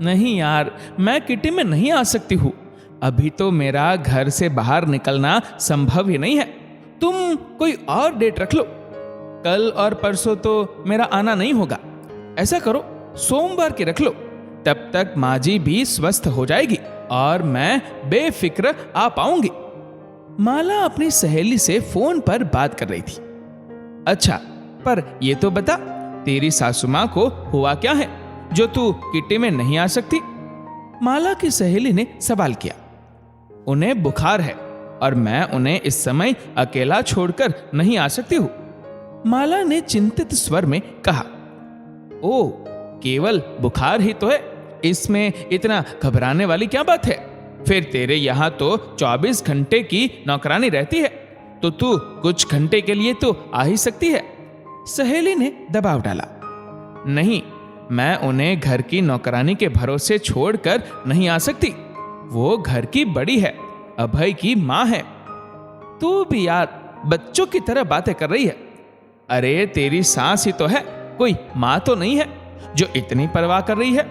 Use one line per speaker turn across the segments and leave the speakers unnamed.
नहीं यार, मैं किटी में नहीं आ सकती हूँ। अभी तो मेरा घर से बाहर निकलना संभव ही नहीं है। तुम कोई और डेट रख लो। कल और परसों तो मेरा आना नहीं होगा। ऐसा करो, सोमवार की रख लो। तब तक माँ जी भी स्वस्थ हो जाएगी और मैं बेफिक्र आ पाऊंगी। माला अपनी सहेली से फोन पर बात कर रही थी। अच्छा, पर ये तो बता, तेरी सासू माँ को हुआ क्या है जो तू किटी में नहीं आ सकती? माला की सहेली ने सवाल किया। उन्हें बुखार है और मैं उन्हें इस समय अकेला छोड़कर नहीं आ सकती हूँ। माला ने चिंतित स्वर में कहा। ओ, केवल बुखार ही तो है, इसमें इतना घबराने वाली क्या बात है? फिर तेरे यहाँ तो 24 घंटे की नौकरानी रहती है, तो तू कुछ घंटे के लिए तो आ ही सकती है। सहेली ने दबाव डाला। नहीं, मैं उन्हें घर की नौकरानी के भरोसे छोड़कर नहीं आ सकती। वो घर की बड़ी है, अभय की माँ है। तू भी यार बच्चों की तरह बातें कर रही है। अरे तेरी सास ही तो है, कोई माँ तो नहीं है जो इतनी परवाह कर रही है।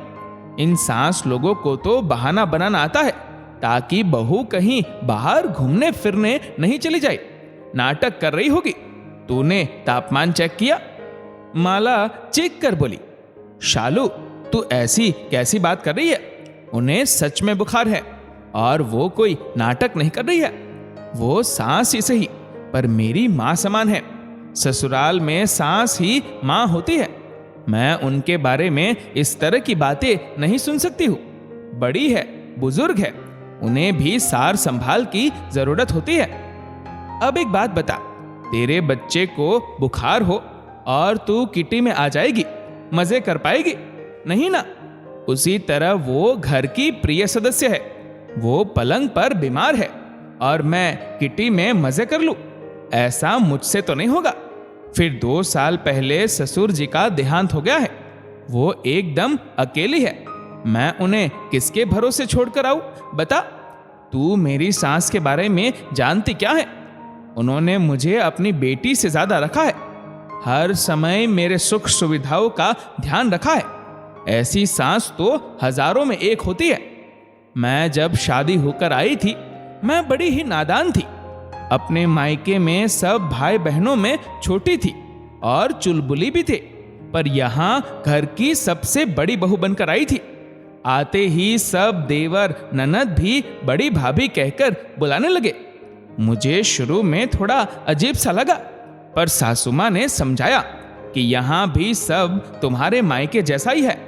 इन सास लोगों को तो बहाना बनाना आता है ताकि बहू कहीं बाहर घूमने फिरने नहीं चली जाए। नाटक कर रही होगी। तूने तापमान चेक किया? माला चेक कर बोली। शालू, तू ऐसी कैसी बात कर रही है? उन्हें सच में बुखार है और वो कोई नाटक नहीं कर रही है। वो सास ही सही, पर मेरी माँ समान है। ससुराल में सास ही माँ होती है। मैं उनके बारे में इस तरह की बातें नहीं सुन सकती हूँ। बड़ी है, बुजुर्ग है, उन्हें भी सार संभाल की जरूरत होती है। अब एक बात बता, तेरे बच्चे को बुखार हो और तू किटी में आ जाएगी, मजे कर पाएगी? नहीं ना। उसी तरह वो घर की प्रिय सदस्य है। वो पलंग पर बीमार है और मैं किटी में मजे कर लूं, ऐसा मुझसे तो नहीं होगा। फिर 2 साल पहले ससुर जी का देहांत हो गया है। वो एकदम अकेली है। मैं उन्हें किसके भरोसे छोड़कर आऊं? बता। तू मेरी सास के बारे में जानती क्या है? उन्होंने मुझे अपनी बेटी से ज्यादा रखा है। हर समय मेरे सुख सुविधाओं का ध्यान रखा है। ऐसी सास तो हजारों में एक होती है। मैं जब शादी होकर आई थी, मैं बड़ी ही नादान थी। अपने मायके में सब भाई बहनों में छोटी थी और चुलबुली भी थे, पर यहाँ घर की सबसे बड़ी बहू बनकर आई थी। आते ही सब देवर ननद भी बड़ी भाभी कहकर बुलाने लगे। मुझे शुरू में थोड़ा अजीब सा लगा, पर सासू माँ ने समझाया कि यहाँ भी सब तुम्हारे मायके जैसा ही है।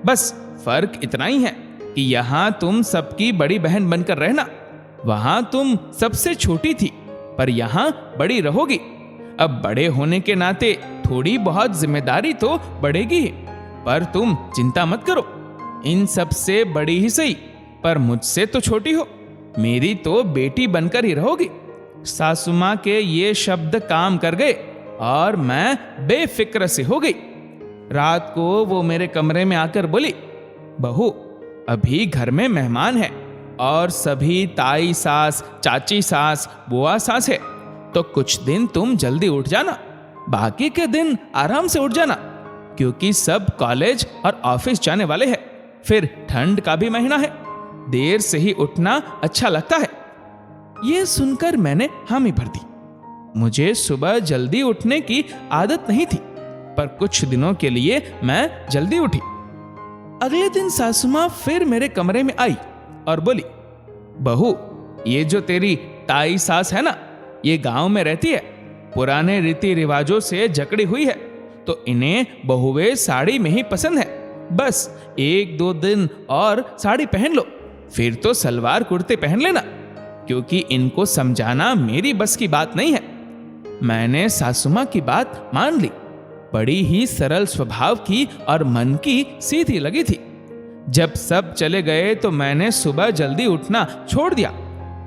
बस फर्क इतना ही है कि यहाँ तुम सबकी बड़ी बहन बनकर रहना। वहां तुम सबसे छोटी थी, पर यहाँ बड़ी रहोगी। अब बड़े होने के नाते थोड़ी बहुत जिम्मेदारी तो बढ़ेगी ही, पर तुम चिंता मत करो। इन सब से बड़ी ही सही, पर मुझसे तो छोटी हो। मेरी तो बेटी बनकर ही रहोगी। सासू माँ के ये शब्द काम कर गए और मैं बेफिक्र से हो गई। रात को वो मेरे कमरे में आकर बोली, बहू, अभी घर में मेहमान है और सभी ताई सास, चाची सास, बुआ सास है, तो कुछ दिन तुम जल्दी उठ जाना, बाकी के दिन आराम से उठ जाना, क्योंकि सब कॉलेज और ऑफिस जाने वाले हैं। फिर ठंड का भी महीना है, देर से ही उठना अच्छा लगता है। यह सुनकर मैंने हामी भर दी। मुझे सुबह जल्दी उठने की आदत नहीं थी, पर कुछ दिनों के लिए मैं जल्दी उठी। अगले दिन सासू माँ फिर मेरे कमरे में आई और बोली, बहू, ये जो तेरी ताई सास है ना, ये गांव में रहती है, पुराने रीति रिवाजों से जकड़ी हुई है, तो इन्हें बहुए साड़ी में ही पसंद है। बस 1-2 दिन और साड़ी पहन लो, फिर तो सलवार कुर्ते पहन लेना, क्योंकि इनको समझाना मेरी बस की बात नहीं है। मैंने सासू माँ की बात मान ली। बड़ी ही सरल स्वभाव की और मन की सीधी लगी थी। जब सब चले गए तो मैंने सुबह जल्दी उठना छोड़ दिया।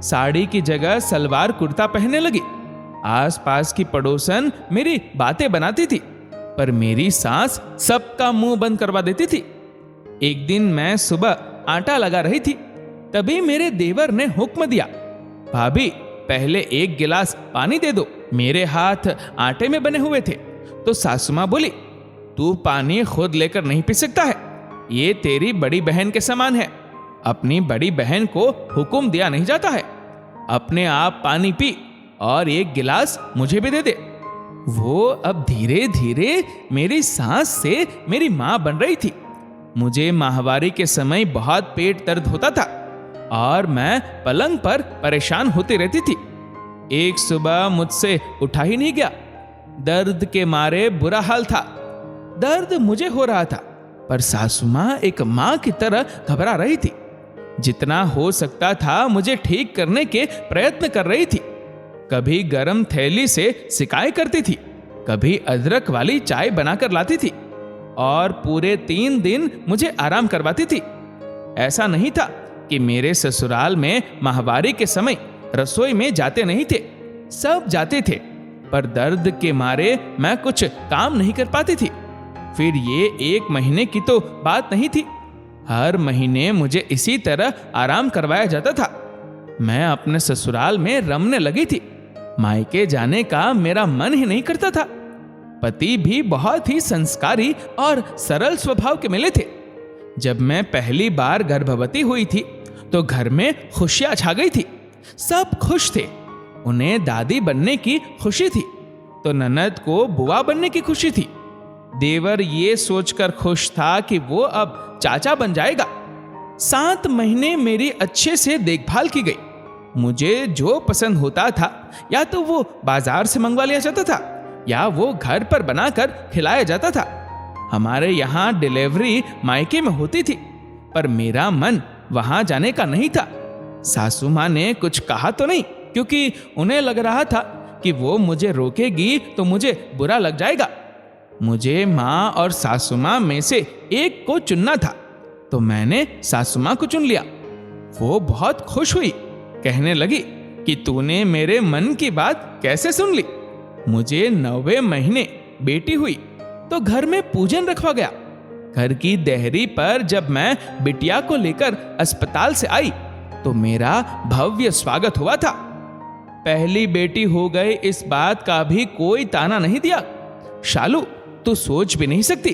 साड़ी की जगह सलवार कुर्ता पहनने लगी। आसपास की पड़ोसन मेरी बातें बनाती थी, पर मेरी सास सबका मुंह बंद करवा देती थी। एक दिन मैं सुबह आटा लगा रही थी, तभी मेरे देवर ने हुक्म दिया, भाभी, पहले 1 गिलास पानी दे दो। मेरे हाथ आटे में बने हुए थे, तो सासू माँ बोली, तू पानी खुद लेकर नहीं पी सकता है, ये तेरी बड़ी बहन के समान है। अपनी बड़ी बहन को हुक्म दिया नहीं जाता है। अपने आप पानी पी और एक गिलास मुझे भी दे दे। वो अब धीरे धीरे मेरी सांस से मेरी माँ बन रही थी। मुझे माहवारी के समय बहुत पेट दर्द होता था और मैं पलंग पर परेशान होती रहती थी। एक सुबह मुझसे उठा ही नहीं गया। दर्द के मारे बुरा हाल था। दर्द मुझे हो रहा था, पर सासू माँ एक माँ की तरह घबरा रही थी। जितना हो सकता था मुझे ठीक करने के प्रयत्न कर रही थी। कभी गर्म थैली से सिकाई करती थी, कभी अदरक वाली चाय बनाकर लाती थी और पूरे 3 दिन मुझे आराम करवाती थी। ऐसा नहीं था कि मेरे ससुराल में माहवारी के समय रसोई में जाते नहीं थे, सब जाते थे, पर दर्द के मारे मैं कुछ काम नहीं कर पाती थी। फिर ये 1 महीने की तो बात नहीं थी। हर महीने मुझे इसी तरह आराम करवाया जाता था। मैं अपने ससुराल में रमने लगी थी। मायके जाने का मेरा मन ही नहीं करता था। पति भी बहुत ही संस्कारी और सरल स्वभाव के मिले थे। जब मैं पहली बार गर्भवती हुई थी तो घर में खुशियां छा गई थी। सब खुश थे। उन्हें दादी बनने की खुशी थी तो ननद को बुआ बनने की खुशी थी। देवर ये सोचकर खुश था कि वो अब चाचा बन जाएगा। 7 महीने मेरी अच्छे से देखभाल की गई। मुझे जो पसंद होता था या तो वो बाजार से मंगवा लिया जाता था या वो घर पर बनाकर खिलाया जाता था। हमारे यहाँ डिलीवरी मायके में होती थी, पर मेरा मन वहां जाने का नहीं था। सासू माँ ने कुछ कहा तो नहीं, क्योंकि उन्हें लग रहा था कि वो मुझे रोकेगी तो मुझे बुरा लग जाएगा। मुझे माँ और सासू माँ में से एक को चुनना था, तो मैंने सासू माँ को चुन लिया। वो बहुत खुश हुई, कहने लगी कि तूने मेरे मन की बात कैसे सुन ली। मुझे 9वें महीने बेटी हुई तो घर में पूजन रखवा गया। घर की देहरी पर जब मैं बिटिया को लेकर अस्पताल से आई तो मेरा भव्य स्वागत हुआ था। पहली बेटी हो गई इस बात का भी कोई ताना नहीं दिया। शालू, तू सोच भी नहीं सकती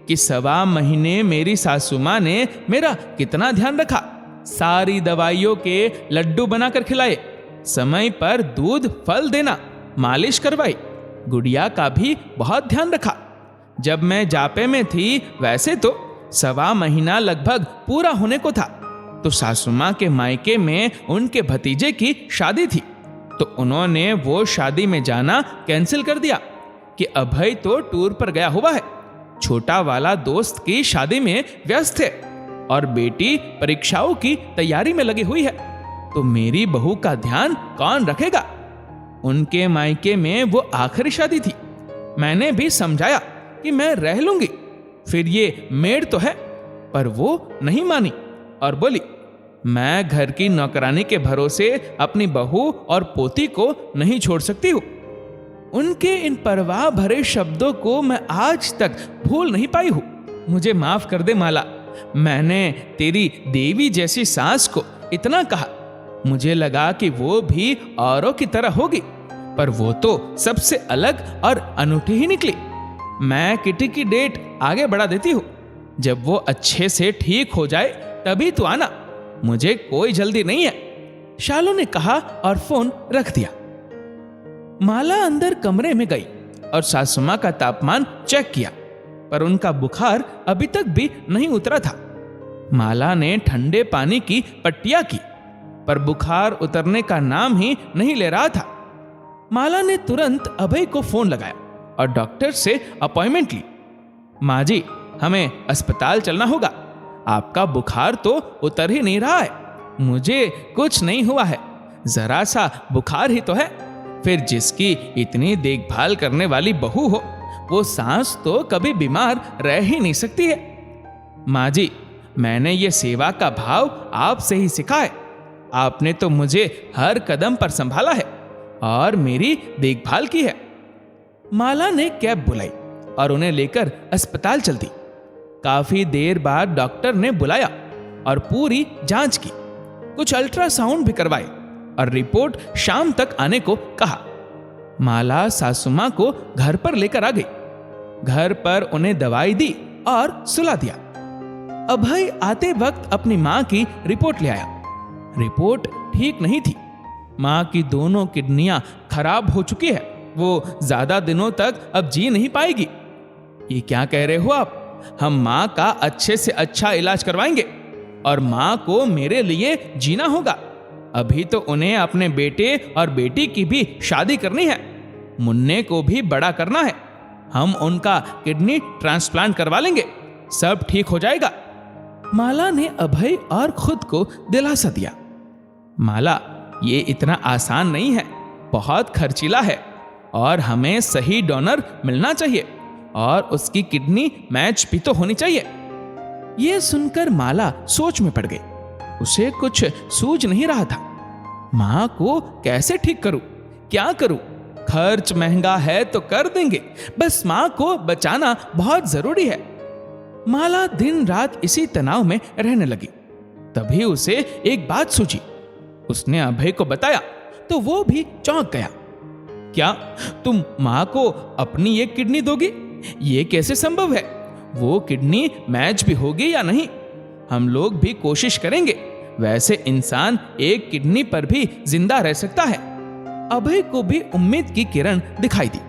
कि 1.25 महीने मेरी सासू माँ ने मेरा कितना ध्यान रखा। सारी दवाइयों के लड्डू बनाकर खिलाए, समय पर दूध फल देना, मालिश करवाई। गुड़िया का भी बहुत ध्यान रखा। जब मैं जापे में थी वैसे तो 1.25 महीना लगभग पूरा होने को था तो सासू माँ के मायके में उनके भतीजे की शादी थी, तो उन्होंने वो शादी में जाना कैंसिल कर दिया कि अभय तो टूर पर गया हुआ है। छोटा वाला दोस्त की शादी में व्यस्त है और बेटी परीक्षाओं की तैयारी में लगी हुई है, तो मेरी बहू का ध्यान कौन रखेगा। उनके मायके में वो आखिरी शादी थी। मैंने भी समझाया कि मैं रह लूंगी, फिर ये मेड तो है, पर वो नहीं मानी और बोली मैं घर की नौकरानी के भरोसे अपनी बहू और पोती को नहीं छोड़ सकती हूँ। उनके इन परवाह भरे शब्दों को मैं आज तक भूल नहीं पाई हूँ। मुझे माफ कर दे माला, मैंने तेरी देवी जैसी सास को इतना कहा। मुझे लगा कि वो भी औरों की तरह होगी, पर वो तो सबसे अलग और अनूठी ही निकली। मैं किटी की डेट आगे बढ़ा देती हूँ। जब वो अच्छे से ठीक हो जाए तभी तो आना, मुझे कोई जल्दी नहीं है, शालू ने कहा और फोन रख दिया। माला अंदर कमरे में गई और सासू मां का तापमान चेक किया, पर उनका बुखार अभी तक भी नहीं उतरा था। माला ने ठंडे पानी की पट्टियां की, पर बुखार उतरने का नाम ही नहीं ले रहा था। माला ने तुरंत अभय को फोन लगाया और डॉक्टर से अपॉइंटमेंट ली। माँ जी, हमें अस्पताल चलना होगा। आपका बुखार तो उतर ही नहीं रहा है। मुझे कुछ नहीं हुआ है, जरा सा बुखार ही तो है। फिर जिसकी इतनी देखभाल करने वाली बहू हो, वो सास तो कभी बीमार रह ही नहीं सकती है। माँ जी, मैंने ये सेवा का भाव आपसे ही सीखा है। आपने तो मुझे हर कदम पर संभाला है और मेरी देखभाल की है। माला ने कैब बुलाई और उन्हें लेकर अस्पताल चल दी। काफी देर बाद डॉक्टर ने बुलाया और पूरी जांच की, कुछ अल्ट्रासाउंड भी करवाए और रिपोर्ट शाम तक आने को कहा। माला सासू मां को घर पर लेकर आ गई। घर पर उन्हें दवाई दी और सुला दिया। अभय आते वक्त अपनी माँ की रिपोर्ट ले आया। रिपोर्ट ठीक नहीं थी। माँ की दोनों किडनियां खराब हो चुकी है। वो ज्यादा दिनों तक अब जी नहीं पाएगी। ये क्या कह रहे हो आप? हम माँ का अच्छे से अच्छा इलाज करवाएंगे और माँ को मेरे लिए जीना होगा। अभी तो उन्हें अपने बेटे और बेटी की भी शादी करनी है। मुन्ने को भी बड़ा करना है। हम उनका किडनी ट्रांसप्लांट करवा लेंगे, सब ठीक हो जाएगा। माला ने अभय और खुद को दिलासा दिया। माला, ये इतना आसान नहीं है, बहुत खर्चीला है और हमें सही डोनर मिलना चाहिए और उसकी किडनी मैच भी तो होनी चाहिए। यह सुनकर माला सोच में पड़ गई। उसे कुछ सूझ नहीं रहा था। मां को कैसे ठीक करूं, क्या करूं? खर्च महंगा है तो कर देंगे, बस मां को बचाना बहुत जरूरी है। माला दिन रात इसी तनाव में रहने लगी। तभी उसे एक बात सूझी। उसने अभय को बताया तो वो भी चौंक गया। क्या तुम मां को अपनी एक किडनी दोगी? ये कैसे संभव है? वो किडनी मैच भी होगी या नहीं? हम लोग भी कोशिश करेंगे। वैसे इंसान एक किडनी पर भी जिंदा रह सकता है। अभय को भी उम्मीद की किरण दिखाई दी।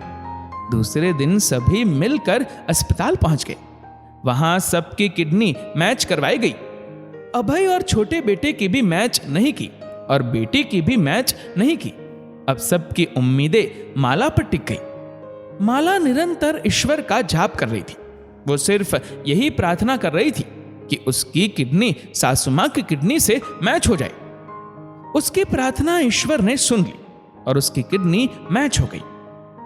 दूसरे दिन सभी मिलकर अस्पताल पहुंच गए। वहां सबकी किडनी मैच करवाई गई। अभय और छोटे बेटे की भी मैच नहीं की और बेटी की भी मैच नहीं की। अब सबकी उम्मीदें माला पर टिक गई। माला निरंतर ईश्वर का जाप कर रही थी। वो सिर्फ यही प्रार्थना कर रही थी कि उसकी किडनी सासू मां की किडनी से मैच हो जाए। उसकी प्रार्थना ईश्वर ने सुन ली और उसकी किडनी मैच हो गई।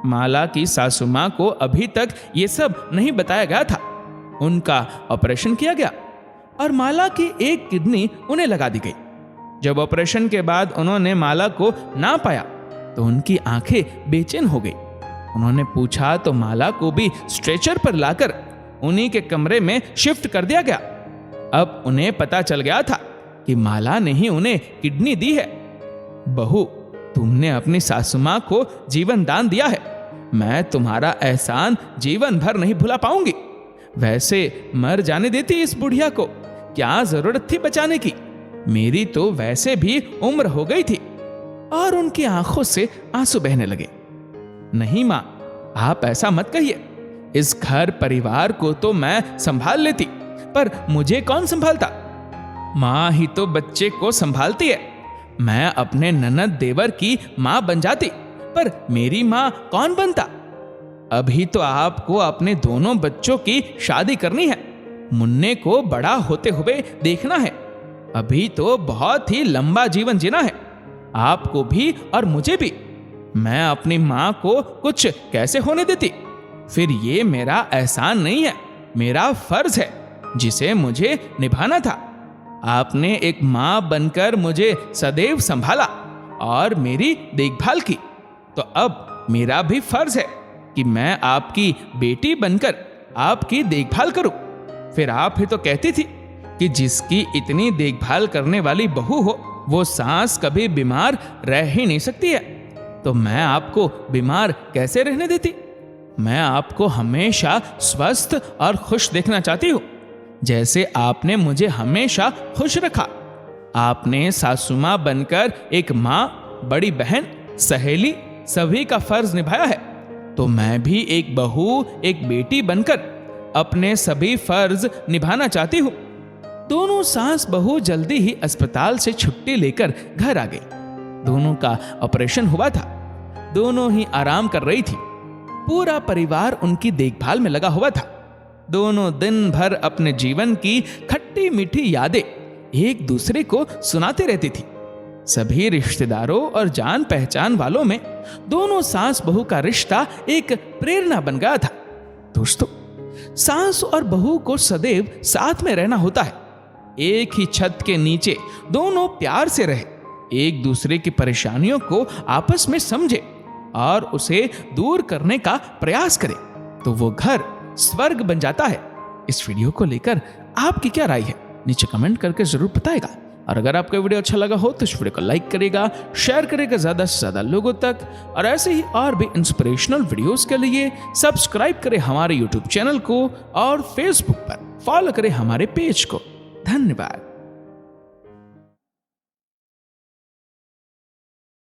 माला की सासू मां को अभी तक ये सब नहीं बताया गया था। उनका ऑपरेशन किया गया और माला की एक किडनी उन्हें लगा दी गई। जब ऑपरेशन के बाद उन्होंने माला को ना पाया तो उनकी आंखें बेचैन हो गई। उन्होंने पूछा तो माला को भी स्ट्रेचर पर लाकर उन्हीं के कमरे में शिफ्ट कर दिया गया। अब उन्हें पता चल गया था कि माला ने ही उन्हें किडनी दी है। बहू, तुमने अपनी सासू मां को जीवन दान दिया है। मैं तुम्हारा एहसान जीवन भर नहीं भुला पाऊंगी। वैसे मर जाने देती इस बुढ़िया को, क्या जरूरत थी बचाने की? मेरी तो वैसे भी उम्र हो गई थी। और उनकी आंखों से आंसू बहने लगे। नहीं मां, आप ऐसा मत कहिए। इस घर परिवार को तो मैं संभाल लेती, पर मुझे कौन संभालता? मां ही तो बच्चे को संभालती है। मैं अपने ननद देवर की मां बन जाती, पर मेरी मां कौन बनता? अभी तो आपको अपने दोनों बच्चों की शादी करनी है। मुन्ने को बड़ा होते हुए देखना है। अभी तो बहुत ही लंबा जीवन जीना है, आपको भी और मुझे भी। मैं अपनी मां को कुछ कैसे होने देती? फिर ये मेरा एहसान नहीं है, मेरा फर्ज है जिसे मुझे निभाना था। आपने एक मां बनकर मुझे सदैव संभाला और मेरी देखभाल की, तो अब मेरा भी फर्ज है कि मैं आपकी बेटी बनकर आपकी देखभाल करूं। फिर आप ही तो कहती थी कि जिसकी इतनी देखभाल करने वाली बहू हो वो सास कभी बीमार रह ही नहीं सकती है। तो मैं आपको बीमार कैसे रहने देती? मैं आपको हमेशा स्वस्थ और खुश देखना चाहती हूँ, जैसे आपने मुझे हमेशा खुश रखा। आपने सासू मां बनकर एक मां, बड़ी बहन, सहेली सभी का फर्ज निभाया है, तो मैं भी एक बहू, एक बेटी बनकर अपने सभी फर्ज निभाना चाहती हूँ। दोनों सास बहू जल्दी ही अस्पताल से छुट्टी लेकर घर आ गई। दोनों का ऑपरेशन हुआ था। दोनों ही आराम कर रही थी। पूरा परिवार उनकी देखभाल में लगा हुआ था। दोनों दिन भर अपने जीवन की खट्टी मीठी यादें एक दूसरे को सुनाते रहती थी। सभी रिश्तेदारों और जान पहचान वालों में दोनों सास बहू का रिश्ता एक प्रेरणा बन गया था। दोस्तों, सास और बहू को सदैव साथ में रहना होता है। एक ही छत के नीचे दोनों प्यार से रहे, एक दूसरे की परेशानियों को आपस में समझे और उसे दूर करने का प्रयास करें, तो वो घर स्वर्ग बन जाता है। इस वीडियो को लेकर आपकी क्या राय है, नीचे कमेंट करके जरूर बताएगा। और अगर आपको वीडियो अच्छा लगा हो तो इस वीडियो को लाइक करेगा, शेयर करेगा ज्यादा से ज्यादा लोगों तक। और ऐसे ही और भी इंस्पिरेशनल वीडियोस के लिए सब्सक्राइब करें हमारे यूट्यूब चैनल को और फेसबुक पर फॉलो करें हमारे पेज को। धन्यवाद।